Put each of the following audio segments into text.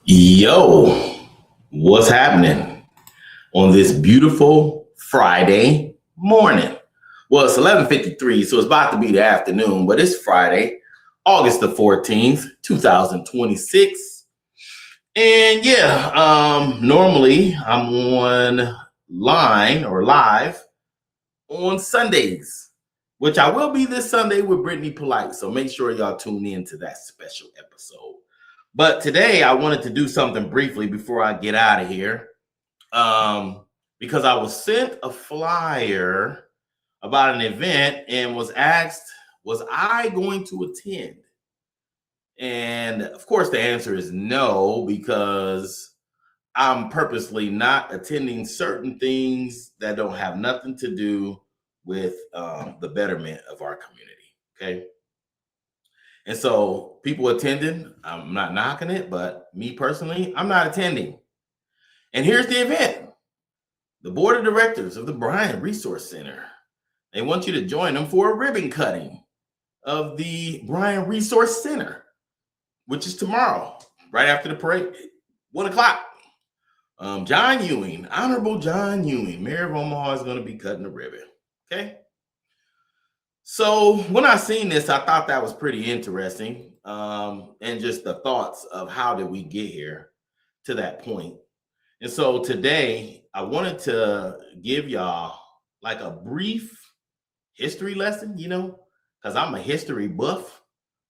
Yo, what's happening on this beautiful Friday morning? Well, it's 11:53, so it's about to be the afternoon, but it's Friday, August the 14th, 2026. And normally I'm online or live on Sundays, which I will be this Sunday with Brittany Polite. So make sure y'all tune in to that special episode. But today I wanted to do something briefly before I get out of here. Because I was sent a flyer about an event and was asked, was I going to attend? And of course, the answer is no, because I'm purposely not attending certain things that don't have nothing to do with the betterment of our community. Okay. And so people attending, I'm not knocking it, but me personally, I'm not attending. And here's the event. The board of directors of the Bryant Resource Center, they want you to join them for a ribbon cutting of the Bryant Resource Center, which is tomorrow, right after the parade, 1 o'clock. John Ewing, Honorable John Ewing, Mayor of Omaha, is going to be cutting the ribbon. Okay. So when I seen this, I thought that was pretty interesting. And just the thoughts of how did we get here to that point. And so today I wanted to give y'all like a brief history lesson, because I'm a history buff.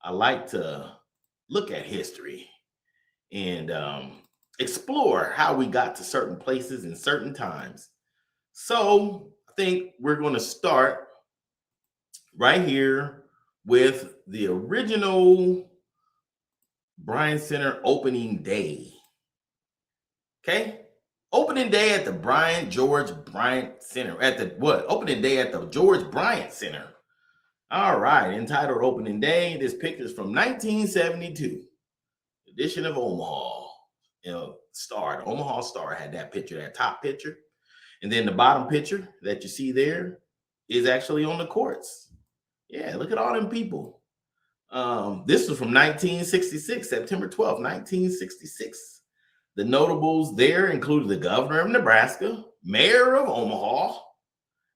I like to look at history and explore how we got to certain places in certain times. So I think we're going to start right here with the original Bryant Center opening day. Okay? Opening day at the George Bryant Center. Opening day at the George Bryant Center. All right, entitled Opening Day. This picture is from 1972. Edition of Omaha. Star, the Omaha Star had that picture, that top picture. And then the bottom picture that you see there is actually on the courts. Yeah, look at all them people. This was from 1966, September 12th, 1966. The notables there included the governor of Nebraska, mayor of Omaha,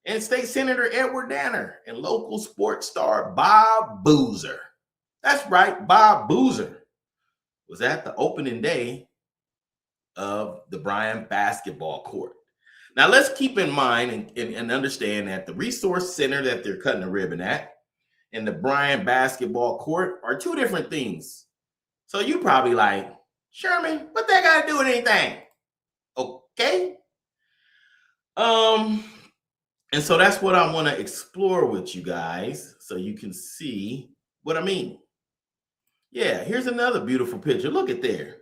and state senator Edward Danner, and local sports star Bob Boozer. That's right, Bob Boozer was at the opening day of the Bryant basketball court. Now, let's keep in mind and understand that the resource center that they're cutting the ribbon at and the Bryant basketball court are two different things. So you probably like, Sherman, what that got to do with anything? Okay. And so that's what I want to explore with you guys so you can see what I mean. Yeah, here's another beautiful picture. Look at there.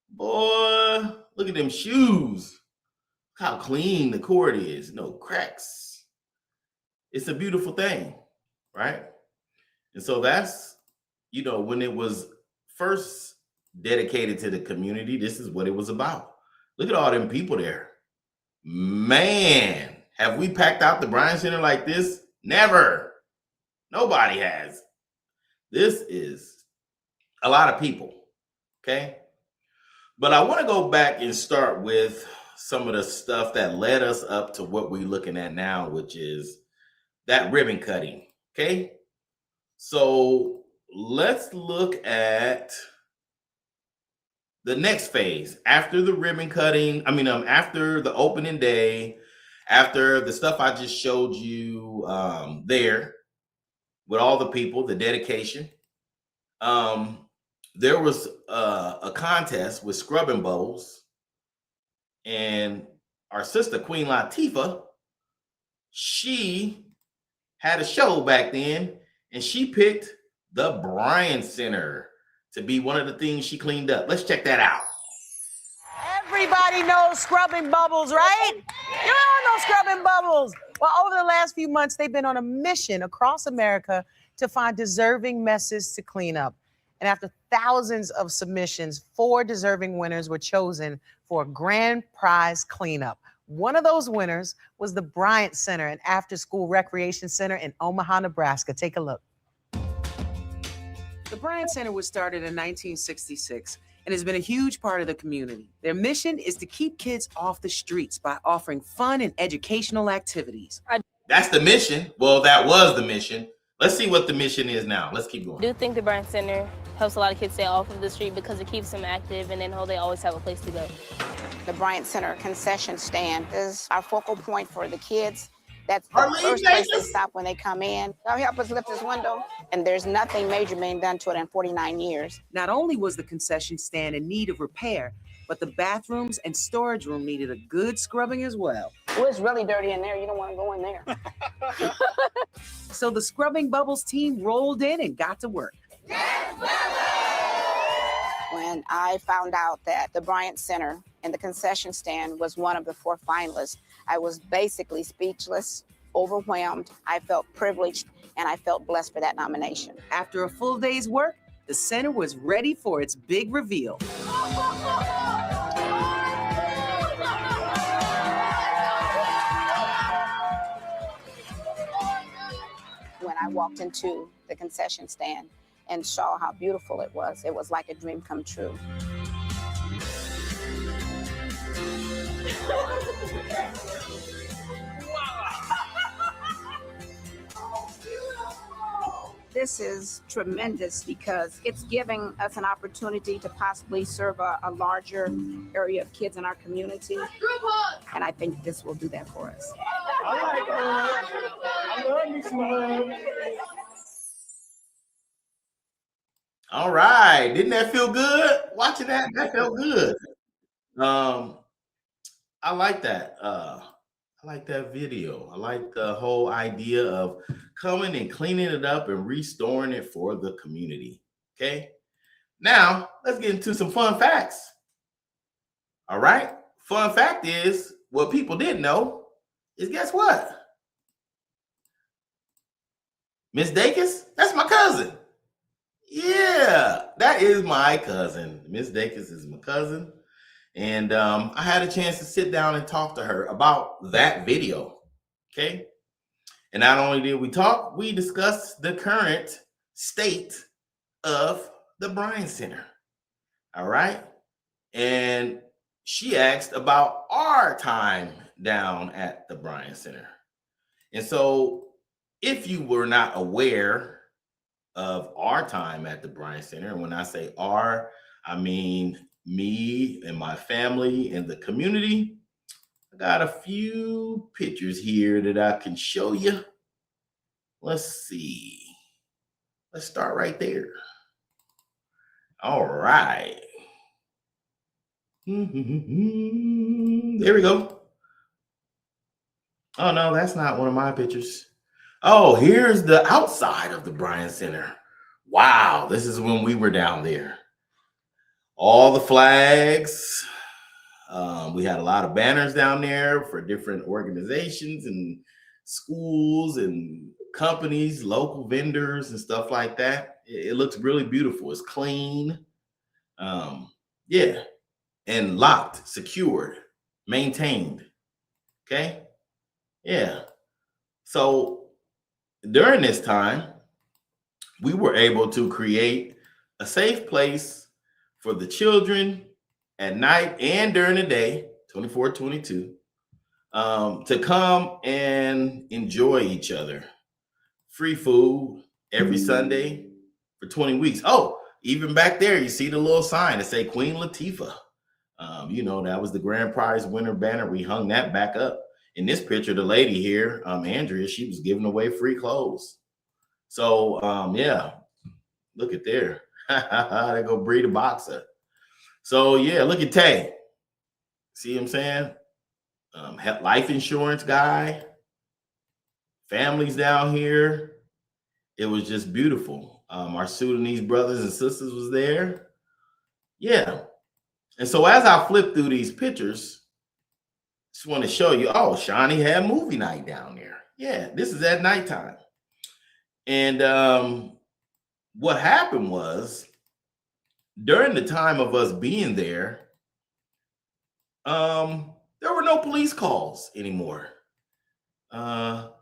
Boy, look at them shoes. How clean the court is. No cracks. It's a beautiful thing, right? And so that's, when it was first dedicated to the community, this is what it was about. Look at all them people there. Man, have we packed out the Bryant Center like this? Never. Nobody has. This is a lot of people, okay? But I want to go back and start with some of the stuff that led us up to what we're looking at now, which is that ribbon cutting, okay? So let's look at the next phase after the ribbon cutting. After the opening day, after the stuff I just showed you there with all the people, the dedication. There was a contest with scrubbing bubbles, and our sister Queen Latifah, she had a show back then. And she picked the Bryant Center to be one of the things she cleaned up. Let's check that out. Everybody knows scrubbing bubbles, right? You all know scrubbing bubbles. Well, over the last few months, they've been on a mission across America to find deserving messes to clean up. And after thousands of submissions, 4 deserving winners were chosen for a grand prize cleanup. One of those winners was the Bryant Center, an after-school recreation center in Omaha, Nebraska. Take a look. The Bryant Center was started in 1966 and has been a huge part of the community. Their mission is to keep kids off the streets by offering fun and educational activities. That's the mission. Well, that was the mission. Let's see what the mission is now. Let's keep going. I do think the Bryant Center helps a lot of kids stay off of the street because it keeps them active and they always have a place to go. The Bryant Center concession stand is our focal point for the kids. That's the Arlene first place they Davis. stop when they come in. They'll help us lift this window, and there's nothing major being done to it in 49 years. Not only was the concession stand in need of repair, but the bathrooms and storage room needed a good scrubbing as well. Well, it's really dirty in there. You don't want to go in there. So the Scrubbing Bubbles team rolled in and got to work. When I found out that the Bryant Center and the concession stand was one of the 4 finalists, I was basically speechless, overwhelmed. I felt privileged, and I felt blessed for that nomination. After a full day's work, the center was ready for its big reveal. When I walked into the concession stand and saw how beautiful it was like a dream come true. This is tremendous because it's giving us an opportunity to possibly serve a larger area of kids in our community. And I think this will do that for us. I love me some love. All right. Didn't that feel good? Watching that felt good. I like that. I like that video. I like the whole idea of coming and cleaning it up and restoring it for the community. Okay. Now let's get into some fun facts. All right. Fun fact is what people didn't know is guess what? Miss Dacus, that's my cousin. Yeah, that is my cousin. Miss Dacus is my cousin. And I had a chance to sit down and talk to her about that video. Okay. And not only did we talk, we discussed the current state of the Bryant Center. All right. And she asked about our time down at the Bryant Center. And so if you were not aware of our time at the Bryant Center, and when I say our, I mean me and my family and the community, I got a few pictures here that I can show you. Let's see. Let's start right there. All right. There we go. Oh, no, that's not one of my pictures. Oh, here's the outside of the Bryant Center. Wow, this is when we were down there. All the flags. We had a lot of banners down there for different organizations and schools and companies, local vendors and stuff like that. It looks really beautiful. It's clean. Yeah. And locked, secured, maintained. Okay. Yeah. So during this time, we were able to create a safe place for the children at night and during the day, 24/22, to come and enjoy each other. Free food every Sunday for 20 weeks. Oh, even back there, you see the little sign that say Queen Latifah. That was the grand prize winner banner. We hung that back up. In this picture, the lady here, Andrea, she was giving away free clothes. So, yeah, look at there. They go Bree the boxer. So, yeah, look at Tay. See what I'm saying? Life insurance guy. Families down here. It was just beautiful. Our Sudanese brothers and sisters was there. Yeah. And so as I flip through these pictures, just want to show you, oh, Shawnee had movie night down there. Yeah, this is at nighttime. And what happened was, during the time of us being there, there were no police calls anymore. Oh,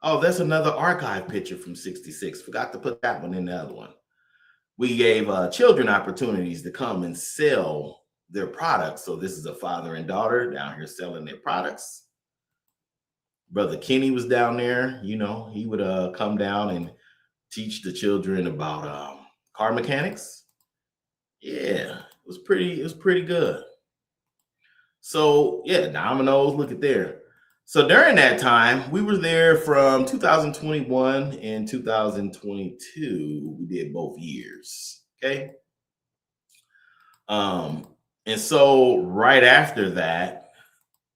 that's another archive picture from '66. Forgot to put that one in the other one. we gave children opportunities to come and sell their products. So this is a father and daughter down here selling their products. Brother Kenny was down there. You know, he would come down and teach the children about car mechanics. Yeah, it was pretty good. So yeah, Domino's, look at there. So during that time, we were there from 2021 and 2022. We did both years. Okay. And so right after that,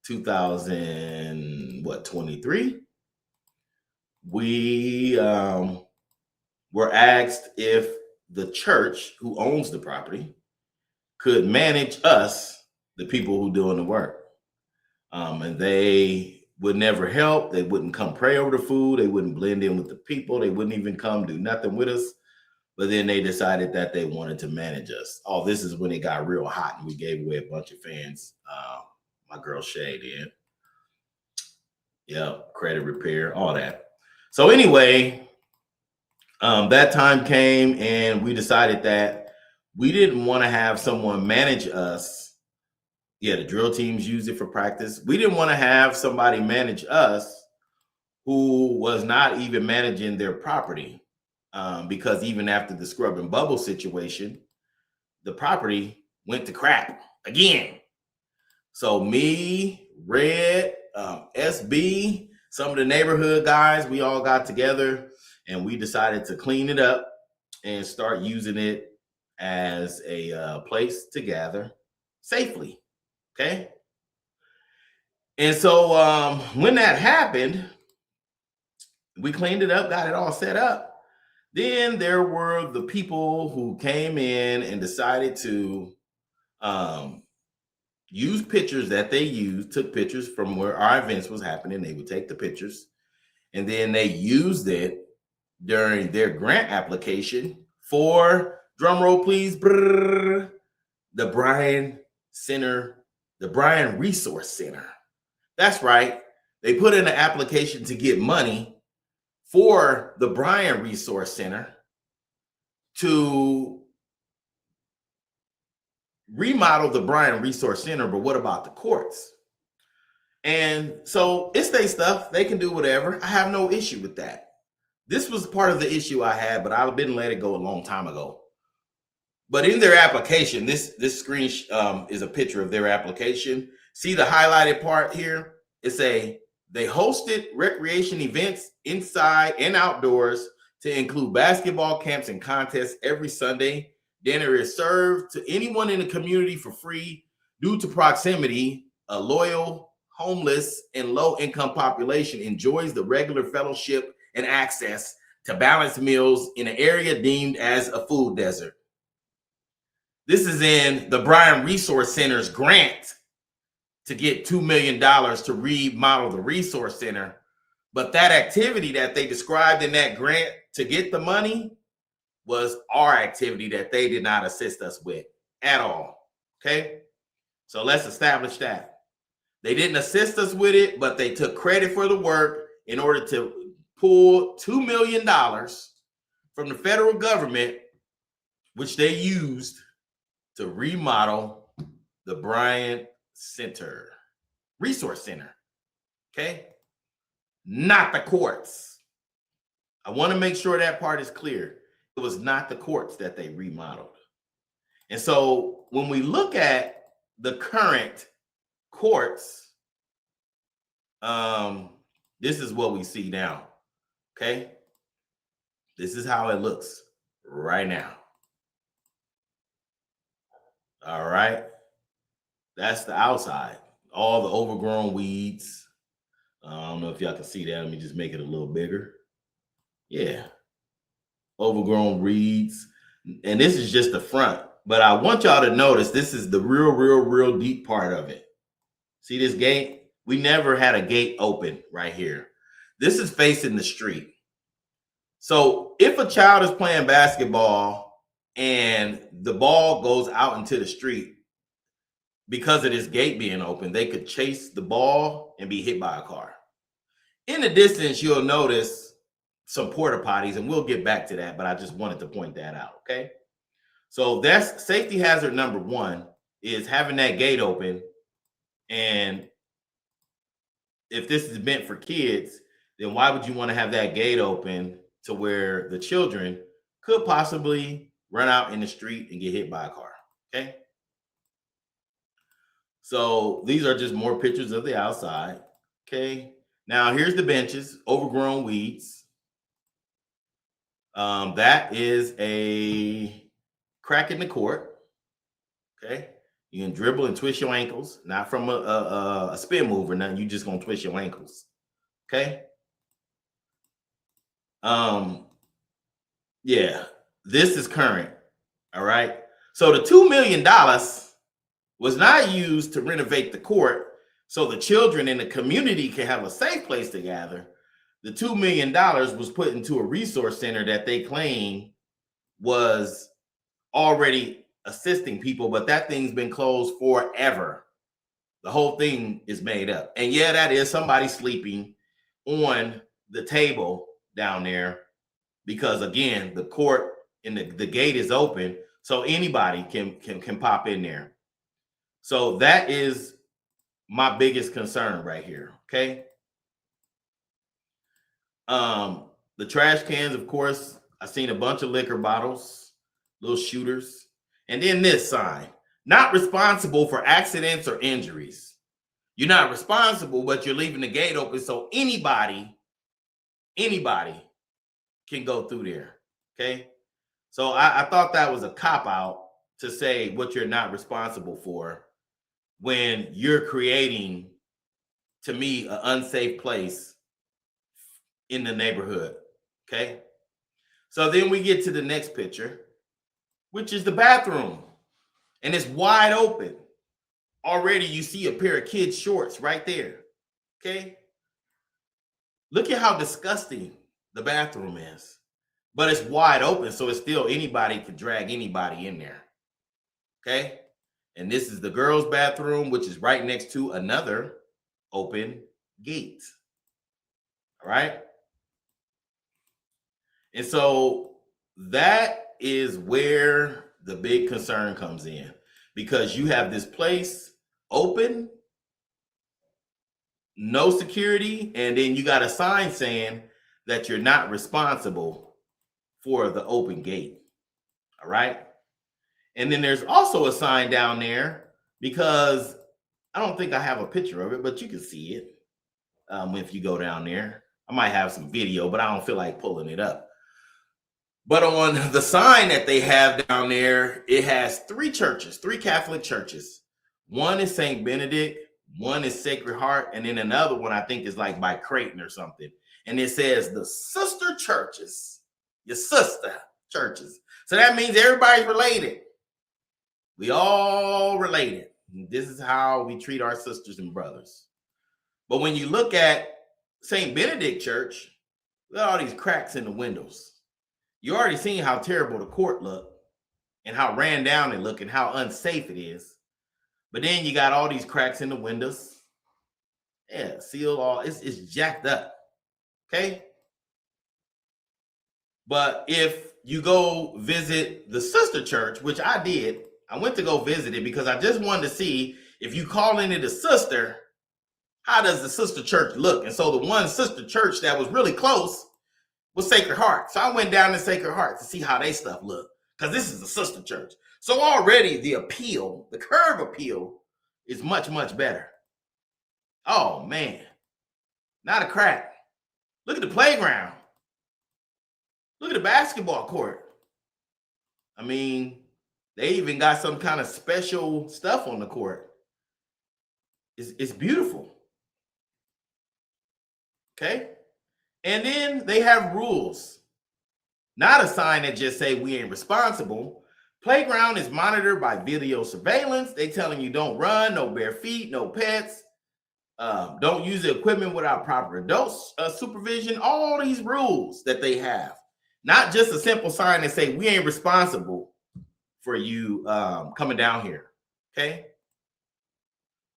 2023, we were asked if the church who owns the property could manage us, the people who doing the work. And they would never help. They wouldn't come pray over the food. They wouldn't blend in with the people. They wouldn't even come do nothing with us. But then they decided that they wanted to manage us. Oh, this is when it got real hot and we gave away a bunch of fans. My girl Shay did. Yep, credit repair, all that. So anyway, that time came and we decided that we didn't want to have someone manage us. Yeah, the drill teams use it for practice. We didn't want to have somebody manage us who was not even managing their property. Because even after the scrub and bubble situation, the property went to crap again. So me, Red, SB, some of the neighborhood guys, we all got together and we decided to clean it up and start using it as a place to gather safely. Okay. And so when that happened, we cleaned it up, got it all set up. Then there were the people who came in and decided to use pictures that they used, took pictures from where our events was happening. They would take the pictures and then they used it during their grant application for, drum roll please, the Bryant Center, the Bryant Resource Center. That's right. They put in an application to get money for the Bryant Resource Center to remodel the Bryant Resource Center, but what about the courts? And so it's their stuff. They can do whatever. I have no issue with that. This was part of the issue I had, but I've been let it go a long time ago. But in their application, this screen is a picture of their application. See the highlighted part here? They hosted recreation events inside and outdoors to include basketball camps and contests every Sunday. Dinner is served to anyone in the community for free. Due to proximity, a loyal, homeless, and low-income population enjoys the regular fellowship and access to balanced meals in an area deemed as a food desert. This is in the Bryant Resource Center's grant to get $2 million to remodel the resource center. But that activity that they described in that grant to get the money was our activity that they did not assist us with at all. Okay. So let's establish that. They didn't assist us with it, but they took credit for the work in order to pull $2 million from the federal government, which they used to remodel the Bryant Center, Resource Center. Okay. Not the courts. I want to make sure that part is clear. It was not the courts that they remodeled. And so when we look at the current courts, this is what we see now. Okay. This is how it looks right now. All right. That's the outside. All the overgrown weeds. I don't know if y'all can see that. Let me just make it a little bigger. Yeah. Overgrown weeds. And this is just the front. But I want y'all to notice this is the real deep part of it. See this gate? We never had a gate open right here. This is facing the street. So if a child is playing basketball and the ball goes out into the street, because of this gate being open, they could chase the ball and be hit by a car. In the distance, you'll notice some porta potties, and we'll get back to that, but I just wanted to point that out, okay? So that's safety hazard number one, is having that gate open. And if this is meant for kids, then why would you want to have that gate open to where the children could possibly run out in the street and get hit by a car? Okay. So these are just more pictures of the outside. Okay. Now here's the benches, overgrown weeds. That is a crack in the court. Okay. You can dribble and twist your ankles, not from a spin move or nothing. You just gonna twist your ankles. Okay. Yeah, this is current. All right. So the $2 million was not used to renovate the court so the children in the community can have a safe place to gather. The $2 million was put into a resource center that they claim was already assisting people, but that thing's been closed forever. The whole thing is made up. And yeah, that is somebody sleeping on the table down there, because again, the court and the gate is open, so anybody can pop in there. So that is my biggest concern right here. Okay. The trash cans, of course, I've seen a bunch of liquor bottles, little shooters, and then this sign: not responsible for accidents or injuries. You're not responsible, but you're leaving the gate open so anybody can go through there. Okay. So I thought that was a cop-out to say what you're not responsible for when you're creating, to me, an unsafe place in the neighborhood. Okay. So then we get to the next picture, which is the bathroom. And it's wide open. Already you see a pair of kids' shorts right there. Okay. Look at how disgusting the bathroom is. But it's wide open, so it's still anybody could drag anybody in there. Okay. And this is the girls' bathroom, which is right next to another open gate. All right. And so that is where the big concern comes in, because you have this place open, no security, and then you got a sign saying that you're not responsible for the open gate. All right. And then there's also a sign down there, because I don't think I have a picture of it, but you can see it if you go down there. I might have some video, but I don't feel like pulling it up. But on the sign that they have down there, it has three churches, three Catholic churches. One is St. Benedict, one is Sacred Heart, and then another one I think is like by Creighton or something. And it says the sister churches, your sister churches. So that means everybody's related. We all related. This is how we treat our sisters and brothers. But when you look at St. Benedict Church, look at all these cracks in the windows. You already seen how terrible the court looked and how ran down it looked and how unsafe it is. But then you got all these cracks in the windows. Yeah, seal all, it's jacked up. Okay. But if you go visit the sister church, which I did, I went to go visit it because I just wanted to see, if you call it a sister, how does the sister church look? And so the one sister church that was really close was Sacred Heart. So I went down to Sacred Heart to see how they stuff look, because this is a sister church. So already the appeal, the curb appeal, is much, much better. Oh man, not a crack. Look at the playground. Look at the basketball court. I mean, they even got some kind of special stuff on the court. It's beautiful. Okay. And then they have rules, not a sign that just say we ain't responsible. Playground is monitored by video surveillance. They telling you don't run, no bare feet, no pets. Don't use the equipment without proper adult supervision. All these rules that they have, not just a simple sign that say we ain't responsible for you coming down here. Okay.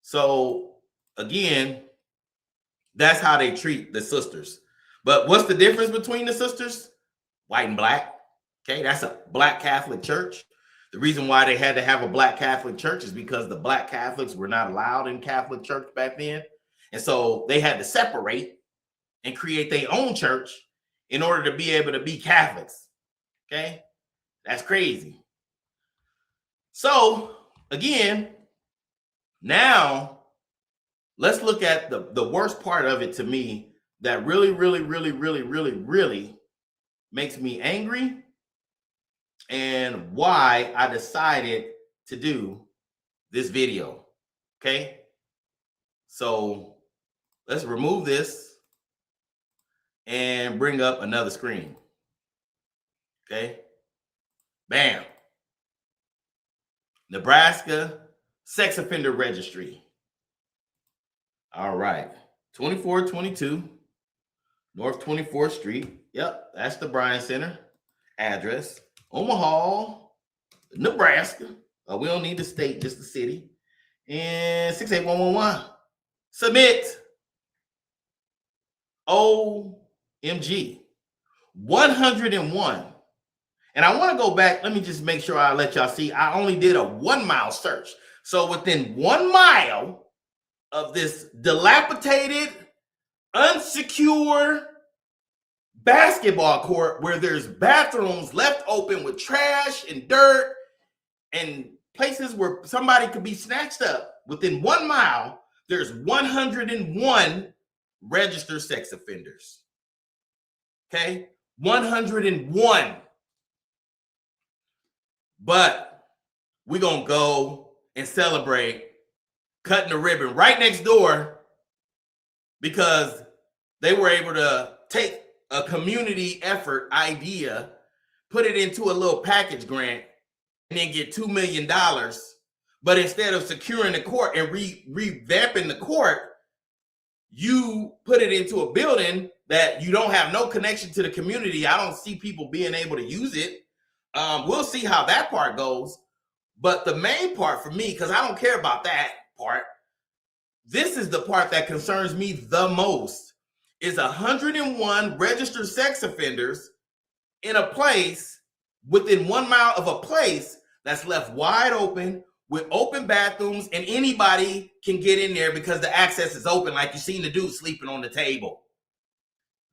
So again, that's how they treat the sisters. But what's the difference between the sisters? White and black. Okay, that's a black Catholic church. The reason why they had to have a black Catholic church is because the black Catholics were not allowed in Catholic church back then. And so they had to separate and create their own church in order to be able to be Catholics. Okay? That's crazy. So, again, now let's look at the worst part of it to me that really makes me angry and why I decided to do this video. Okay? So let's remove this and bring up another screen. Okay? Bam. Nebraska Sex Offender Registry. All right. 2422 North 24th Street. Yep, that's the Bryant Center. Address. Omaha, Nebraska. We don't need the state, just the city. And 68111. Submit. OMG. 101. And I want to go back. Let me just make sure I let y'all see. I only did a 1 mile search. So within 1 mile of this dilapidated, unsecured basketball court where there's bathrooms left open with trash and dirt and places where somebody could be snatched up, within 1 mile, there's 101 registered sex offenders. Okay? 101. But we're going to go and celebrate cutting the ribbon right next door because they were able to take a community effort idea, put it into a little package grant, and then get $2 million. But instead of securing the court and revamping the court, you put it into a building that you don't have no connection to the community. I don't see people being able to use it. We'll see how that part goes. But the main part for me, because I don't care about that part, this is the part that concerns me the most, is 101 registered sex offenders in a place within 1 mile of a place that's left wide open with open bathrooms, and anybody can get in there because the access is open, like you seen the dude sleeping on the table.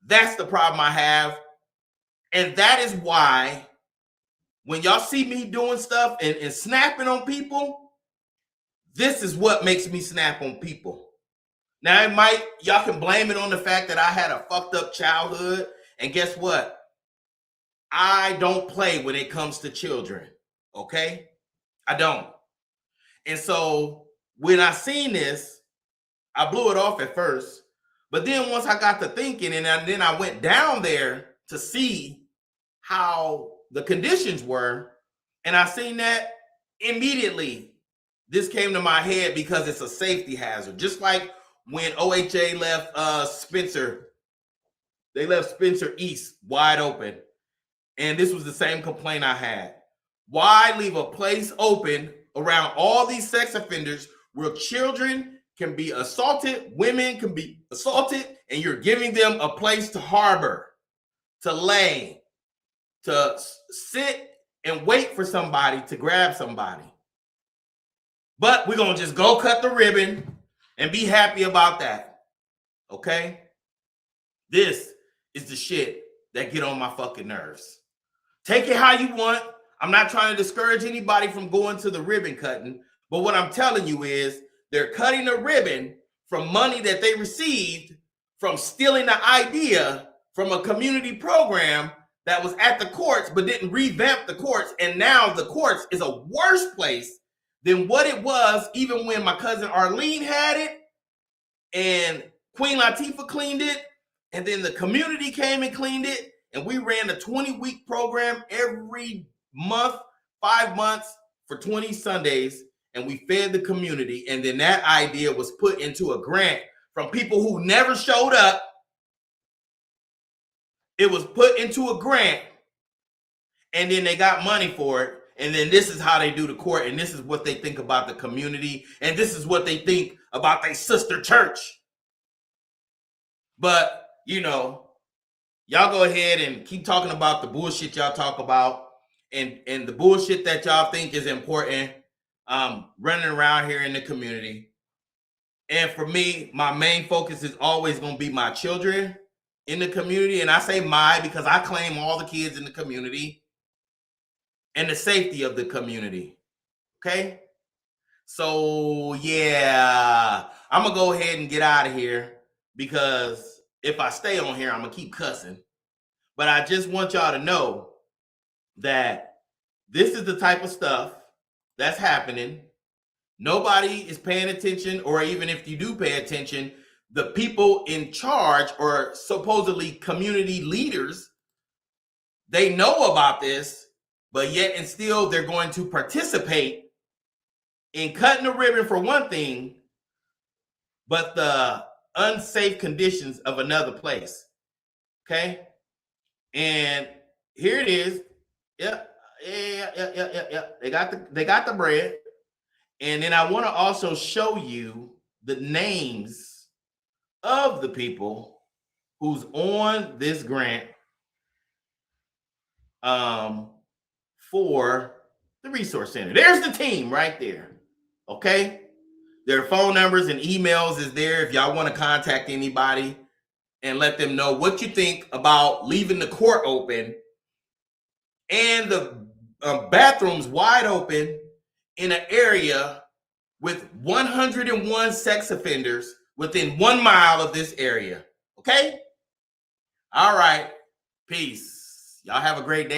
That's the problem I have. And that is why when y'all see me doing stuff and snapping on people, this is what makes me snap on people. Now, y'all can blame it on the fact that I had a fucked up childhood. And guess what? I don't play when it comes to children. Okay? I don't. And so when I seen this, I blew it off at first. But then once I got to thinking, and then I went down there to see how the conditions were, and I seen that immediately, this came to my head because it's a safety hazard. Just like when OHA left Spencer East wide open. And this was the same complaint I had. Why leave a place open around all these sex offenders where children can be assaulted, women can be assaulted, and you're giving them a place to harbor, to lay, to sit and wait for somebody to grab somebody. But we're going to just go cut the ribbon and be happy about that. Okay? This is the shit that get on my fucking nerves. Take it how you want. I'm not trying to discourage anybody from going to the ribbon cutting, but what I'm telling you is they're cutting a ribbon from money that they received from stealing the idea from a community program that was at the courts but didn't revamp the courts, and now the courts is a worse place than what it was even when my cousin Arlene had it and Queen Latifah cleaned it, and then the community came and cleaned it, and we ran a 20-week program every month, 5 months for 20 Sundays, and we fed the community. And then that idea was put into a grant from people who never showed up. It was put into a grant, and then they got money for it. And then this is how they do the court, and this is what they think about the community, and this is what they think about their sister church. But, you know, y'all go ahead and keep talking about the bullshit y'all talk about. and the bullshit that y'all think is important running around here in the community. And for me, my main focus is always going to be my children in the community. And I say my because I claim all the kids in the community and the safety of the community. Okay? So, yeah, I'm going to go ahead and get out of here because if I stay on here, I'm going to keep cussing. But I just want y'all to know that this is the type of stuff that's happening. Nobody is paying attention, or even if you do pay attention, the people in charge or supposedly community leaders, they know about this, but yet and still they're going to participate in cutting the ribbon for one thing, but the unsafe conditions of another place. Okay? And here it is. Yeah. They got the bread. And then I want to also show you the names of the people who's on this grant for the resource center. There's the team right there. Okay. Their phone numbers and emails is there if y'all want to contact anybody and let them know what you think about leaving the court open and the bathrooms wide open in an area with 101 sex offenders within 1 mile of this area. Okay? All right. Peace. Y'all have a great day.